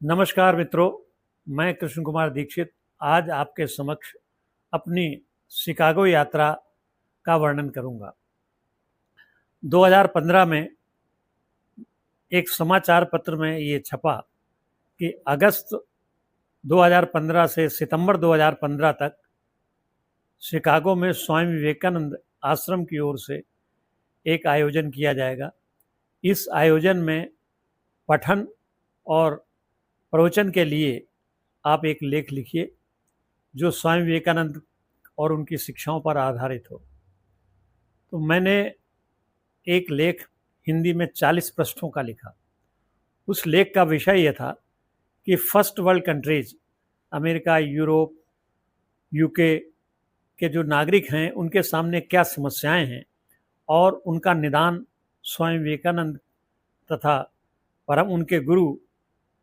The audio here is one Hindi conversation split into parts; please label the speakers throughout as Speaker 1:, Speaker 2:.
Speaker 1: नमस्कार मित्रों, मैं कृष्ण कुमार दीक्षित आज आपके समक्ष अपनी शिकागो यात्रा का वर्णन करूंगा। 2015 में एक समाचार पत्र में ये छपा कि अगस्त 2015 से सितंबर 2015 तक शिकागो में स्वामी विवेकानंद आश्रम की ओर से एक आयोजन किया जाएगा। इस आयोजन में पठन और प्रवचन के लिए आप एक लेख लिखिए जो स्वामी विवेकानंद और उनकी शिक्षाओं पर आधारित हो। तो मैंने एक लेख हिंदी में 40 पृष्ठों का लिखा। उस लेख का विषय यह था कि first world countries, America, Europe, UK के जो नागरिक हैं उनके सामने क्या समस्याएं हैं और उनका निदान स्वामी विवेकानंद तथा उनके गुरु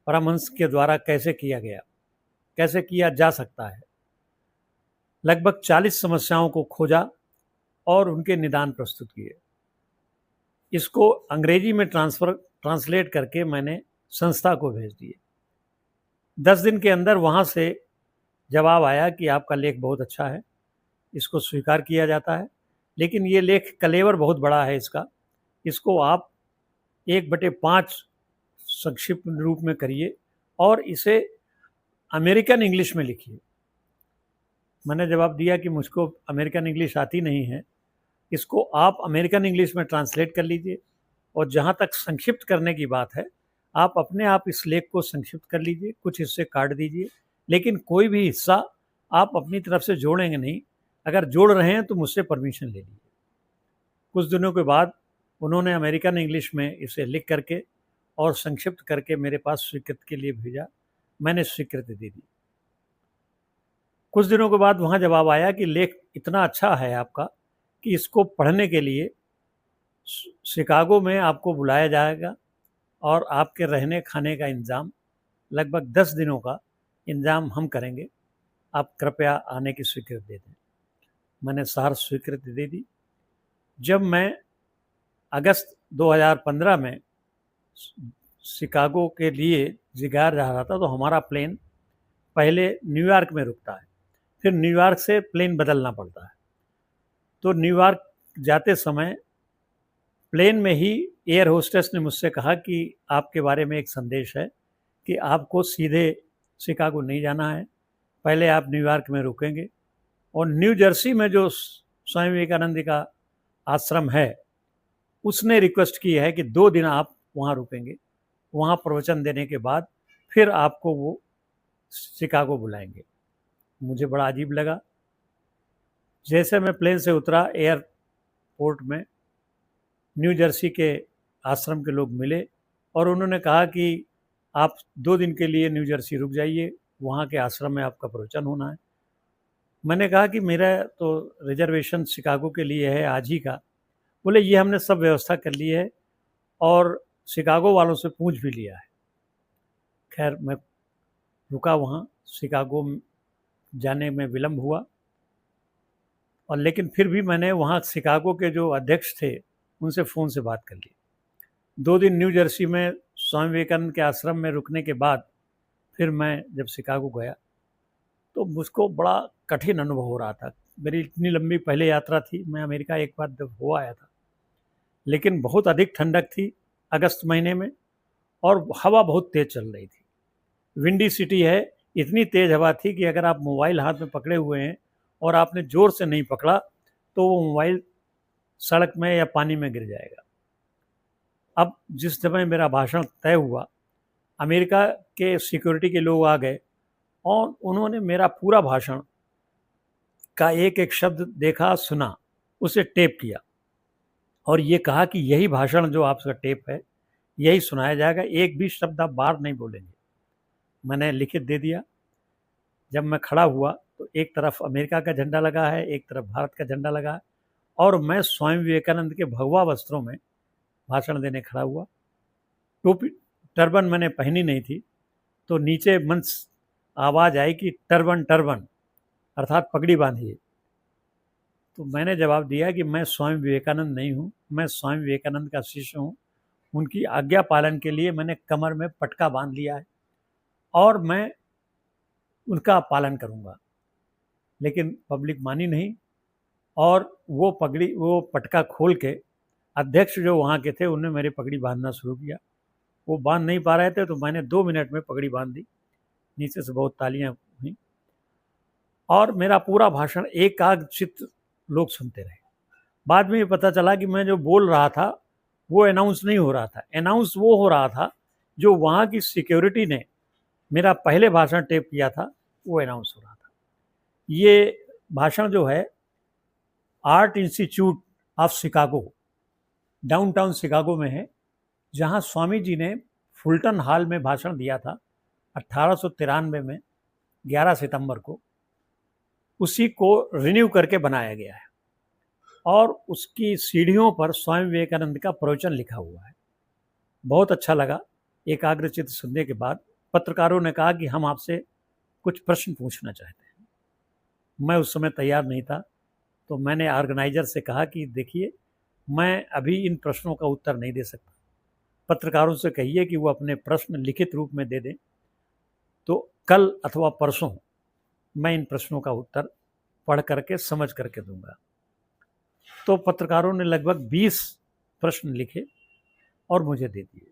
Speaker 1: परमहंस के द्वारा कैसे किया जा सकता है। लगभग 40 समस्याओं को खोजा और उनके निदान प्रस्तुत किए। इसको अंग्रेजी में ट्रांसलेट करके मैंने संस्था को भेज दिए। 10 दिन के अंदर वहाँ से जवाब आया कि आपका लेख बहुत अच्छा है, इसको स्वीकार किया जाता है, लेकिन ये लेख कलेवर बहुत बड़ा है इसको आप 1/5 संक्षिप्त रूप में करिए और इसे अमेरिकन इंग्लिश में लिखिए। मैंने जवाब दिया कि मुझको अमेरिकन इंग्लिश आती नहीं है, इसको आप अमेरिकन इंग्लिश में ट्रांसलेट कर लीजिए और जहाँ तक संक्षिप्त करने की बात है आप अपने आप इस लेख को संक्षिप्त कर लीजिए, कुछ हिस्से काट दीजिए, लेकिन कोई भी हिस्सा आप अपनी तरफ से जोड़ेंगे नहीं। अगर जोड़ रहे हैं तो मुझसे परमिशन ले लीजिए। कुछ दिनों के बाद उन्होंने अमेरिकन इंग्लिश में इसे लिख करके और संक्षिप्त करके मेरे पास स्वीकृति के लिए भेजा। मैंने स्वीकृति दे दी। कुछ दिनों के बाद वहाँ जवाब आया कि लेख इतना अच्छा है आपका कि इसको पढ़ने के लिए शिकागो में आपको बुलाया जाएगा और आपके रहने खाने का इंतज़ाम, लगभग 10 दिनों का इंतज़ाम हम करेंगे, आप कृपया आने की स्वीकृति दे दें। मैंने सहर्ष स्वीकृति दे दी। जब मैं अगस्त 2015 में शिकागो के लिए जिगार जा रहा था तो हमारा प्लेन पहले न्यूयॉर्क में रुकता है, फिर न्यूयॉर्क से प्लेन बदलना पड़ता है। तो न्यूयॉर्क जाते समय प्लेन में ही एयर होस्टेस ने मुझसे कहा कि आपके बारे में एक संदेश है कि आपको सीधे शिकागो नहीं जाना है, पहले आप न्यूयॉर्क में रुकेंगे और न्यू जर्सी में जो स्वामी विवेकानंद का आश्रम है उसने रिक्वेस्ट की है कि 2 दिन आप वहाँ रुकेंगे, वहाँ प्रवचन देने के बाद फिर आपको वो शिकागो बुलाएंगे। मुझे बड़ा अजीब लगा। जैसे मैं प्लेन से उतरा, एयरपोर्ट में न्यू जर्सी के आश्रम के लोग मिले और उन्होंने कहा कि आप 2 दिन के लिए न्यू जर्सी रुक जाइए, वहाँ के आश्रम में आपका प्रवचन होना है। मैंने कहा कि मेरा तो रिजर्वेशन शिकागो के लिए है आज ही का। बोले ये हमने सब व्यवस्था कर ली है और शिकागो वालों से पूछ भी लिया है। खैर मैं रुका वहाँ। शिकागो जाने में विलम्ब हुआ और लेकिन फिर भी मैंने वहाँ शिकागो के जो अध्यक्ष थे उनसे फ़ोन से बात कर ली। 2 दिन न्यू जर्सी में स्वामी विवेकानंद के आश्रम में रुकने के बाद फिर मैं जब शिकागो गया तो मुझको बड़ा कठिन अनुभव हो रहा था। मेरी इतनी लंबी पहले यात्रा थी, मैं अमेरिका एक बार जब हो आया था, लेकिन बहुत अधिक ठंडक थी अगस्त महीने में और हवा बहुत तेज़ चल रही थी। विंडी सिटी है, इतनी तेज़ हवा थी कि अगर आप मोबाइल हाथ में पकड़े हुए हैं और आपने ज़ोर से नहीं पकड़ा तो वो मोबाइल सड़क में या पानी में गिर जाएगा। अब जिस समय मेरा भाषण तय हुआ, अमेरिका के सिक्योरिटी के लोग आ गए और उन्होंने मेरा पूरा भाषण का एक एक शब्द देखा, सुना, उसे टेप किया और ये कहा कि यही भाषण जो आपका टेप है यही सुनाया जाएगा, एक भी शब्द आप बाहर नहीं बोलेंगे। मैंने लिखित दे दिया। जब मैं खड़ा हुआ तो एक तरफ अमेरिका का झंडा लगा है, एक तरफ भारत का झंडा लगा है और मैं स्वामी विवेकानंद के भगवा वस्त्रों में भाषण देने खड़ा हुआ। टोपी टर्बन मैंने पहनी नहीं थी, तो नीचे मंच आवाज़ आई कि टर्बन टर्बन अर्थात पगड़ी बांधिए। तो मैंने जवाब दिया कि मैं स्वामी विवेकानंद नहीं हूँ, मैं स्वामी विवेकानंद का शिष्य हूँ। उनकी आज्ञा पालन के लिए मैंने कमर में पटका बांध लिया है और मैं उनका पालन करूँगा। लेकिन पब्लिक मानी नहीं और वो पटका खोल के अध्यक्ष जो वहाँ के थे उन्होंने मेरी पगड़ी बांधना शुरू किया। वो बांध नहीं पा रहे थे तो मैंने 2 मिनट में पगड़ी बांध दी। नीचे से बहुत तालियां हुई और मेरा पूरा भाषण एकाग्रचित्त लोग सुनते रहे। बाद में ये पता चला कि मैं जो बोल रहा था वो अनाउंस नहीं हो रहा था। अनाउंस वो हो रहा था जो वहाँ की सिक्योरिटी ने मेरा पहले भाषण टेप किया था, वो अनाउंस हो रहा था। ये भाषण जो है art institute of Chicago, downtown Chicago में है, जहाँ स्वामी जी ने फुलटन हॉल में भाषण दिया था 1893 में 11 सितंबर को। उसी को रिन्यू करके बनाया गया है और उसकी सीढ़ियों पर स्वामी विवेकानंद का प्रवचन लिखा हुआ है। बहुत अच्छा लगा। एकाग्रचित्त सुनने के बाद पत्रकारों ने कहा कि हम आपसे कुछ प्रश्न पूछना चाहते हैं। मैं उस समय तैयार नहीं था, तो मैंने ऑर्गेनाइजर से कहा कि देखिए, मैं अभी इन प्रश्नों का उत्तर नहीं दे सकता। पत्रकारों से कहिए कि वो अपने प्रश्न लिखित रूप में दे दें, तो कल अथवा परसों मैं इन प्रश्नों का उत्तर पढ़ करके समझ करके दूंगा। तो पत्रकारों ने लगभग 20 प्रश्न लिखे और मुझे दे दिए।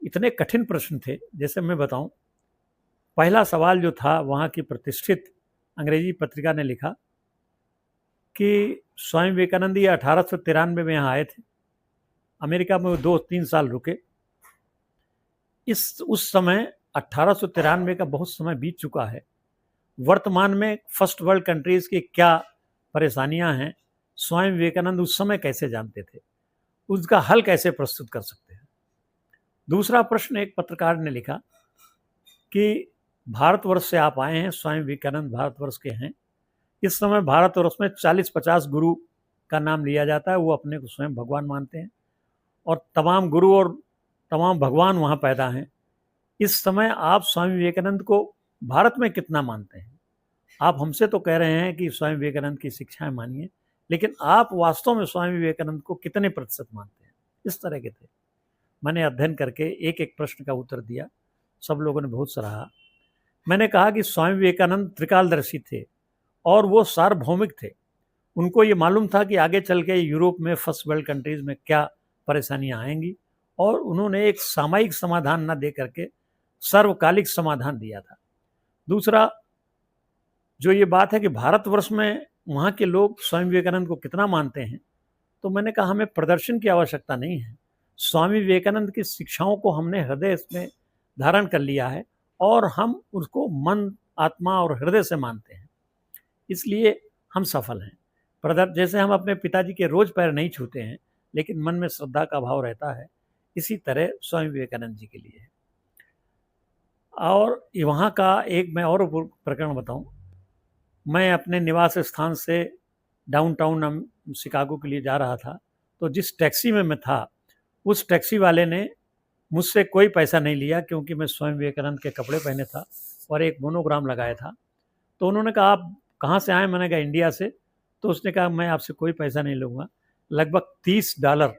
Speaker 1: इतने कठिन प्रश्न थे, जैसे मैं बताऊं। पहला सवाल जो था, वहाँ की प्रतिष्ठित अंग्रेजी पत्रिका ने लिखा कि स्वामी विवेकानंद ये 1893 में यहाँ आए थे। अमेरिका में वो 2-3 साल रुके। उस समय 1893 का बहुत समय बीत चुका है। वर्तमान में फर्स्ट वर्ल्ड कंट्रीज की क्या परेशानियां हैं, स्वामी विवेकानंद उस समय कैसे जानते थे, उसका हल कैसे प्रस्तुत कर सकते हैं। दूसरा प्रश्न एक पत्रकार ने लिखा कि भारतवर्ष से आप आए हैं, स्वामी विवेकानंद भारतवर्ष के हैं। इस समय भारतवर्ष में 40-50 गुरु का नाम लिया जाता है। वो अपने को स्वयं भगवान मानते हैं और तमाम गुरु और तमाम भगवान वहाँ पैदा हैं। इस समय आप स्वामी विवेकानंद को भारत में कितना मानते हैं? आप हमसे तो कह रहे हैं कि स्वामी विवेकानंद की शिक्षाएं मानिए, लेकिन आप वास्तव में स्वामी विवेकानंद को कितने प्रतिशत मानते हैं? इस तरह के थे। मैंने अध्ययन करके एक एक प्रश्न का उत्तर दिया। सब लोगों ने बहुत सराहा। मैंने कहा कि स्वामी विवेकानंद त्रिकालदर्शी थे और वो सार्वभौमिक थे। उनको ये मालूम था कि आगे चल के यूरोप में फर्स्ट वर्ल्ड कंट्रीज में क्या परेशानियां आएंगी, और उन्होंने एक सामयिक समाधान न दे करके सर्वकालिक समाधान दिया था। दूसरा, जो ये बात है कि भारतवर्ष में वहाँ के लोग स्वामी विवेकानंद को कितना मानते हैं, तो मैंने कहा हमें प्रदर्शन की आवश्यकता नहीं है। स्वामी विवेकानंद की शिक्षाओं को हमने हृदय में धारण कर लिया है और हम उसको मन, आत्मा और हृदय से मानते हैं, इसलिए हम सफल हैं। जैसे हम अपने पिताजी के रोज पैर नहीं छूते हैं, लेकिन मन में श्रद्धा का भाव रहता है, इसी तरह स्वामी विवेकानंद जी के लिए है। और वहाँ का एक मैं और प्रकरण बताऊं। मैं अपने निवास स्थान से डाउनटाउन शिकागो के लिए जा रहा था, तो जिस टैक्सी में मैं था, उस टैक्सी वाले ने मुझसे कोई पैसा नहीं लिया, क्योंकि मैं स्वामी विवेकानंद के कपड़े पहने था और एक मोनोग्राम लगाया था। तो उन्होंने कहा, आप कहाँ से आए? मैंने कहा इंडिया से। तो उसने कहा, मैं आपसे कोई पैसा नहीं लूँगा। लगभग $30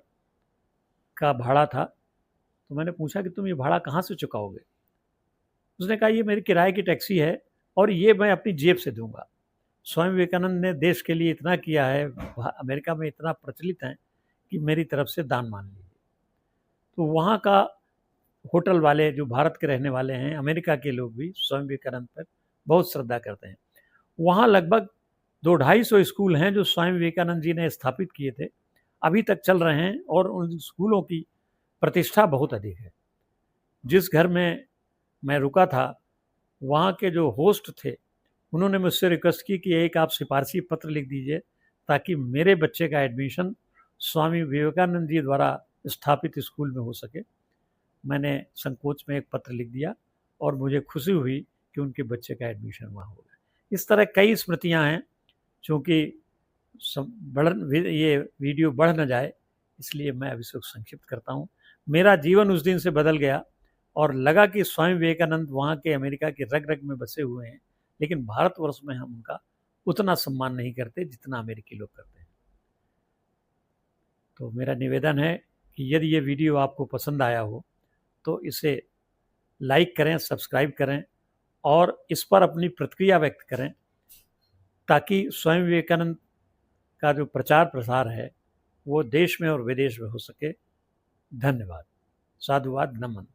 Speaker 1: का भाड़ा था। तो मैंने पूछा कि तुम ये भाड़ा कहाँ से चुकाओगे? उसने कहा, ये मेरी किराए की टैक्सी है और ये मैं अपनी जेब से दूंगा। स्वामी विवेकानंद ने देश के लिए इतना किया है, अमेरिका में इतना प्रचलित है कि मेरी तरफ से दान मान लीजिए। तो वहाँ का होटल वाले जो भारत के रहने वाले हैं, अमेरिका के लोग भी स्वामी विवेकानंद पर बहुत श्रद्धा करते हैं। वहाँ लगभग 200-250 स्कूल हैं जो स्वामी विवेकानंद जी ने स्थापित किए थे, अभी तक चल रहे हैं और उन स्कूलों की प्रतिष्ठा बहुत अधिक है। जिस घर में मैं रुका था, वहाँ के जो होस्ट थे, उन्होंने मुझसे रिक्वेस्ट की कि एक आप सिफारशी पत्र लिख दीजिए ताकि मेरे बच्चे का एडमिशन स्वामी विवेकानंद जी द्वारा स्थापित स्कूल में हो सके। मैंने संकोच में एक पत्र लिख दिया और मुझे खुशी हुई कि उनके बच्चे का एडमिशन वहाँ हो गया। इस तरह कई स्मृतियाँ हैं। चूँकि ये वीडियो बढ़ न जाए, इसलिए मैं अभी संक्षिप्त करता हूँ। मेरा जीवन उस दिन से बदल गया और लगा कि स्वामी विवेकानंद वहाँ के अमेरिका की रग रग में बसे हुए हैं, लेकिन भारतवर्ष में हम उनका उतना सम्मान नहीं करते जितना अमेरिकी लोग करते हैं। तो मेरा निवेदन है कि यदि ये वीडियो आपको पसंद आया हो तो इसे लाइक करें, सब्सक्राइब करें और इस पर अपनी प्रतिक्रिया व्यक्त करें, ताकि स्वामी विवेकानंद का जो प्रचार प्रसार है वो देश में और विदेश में हो सके। धन्यवाद। साधुवाद, नमन।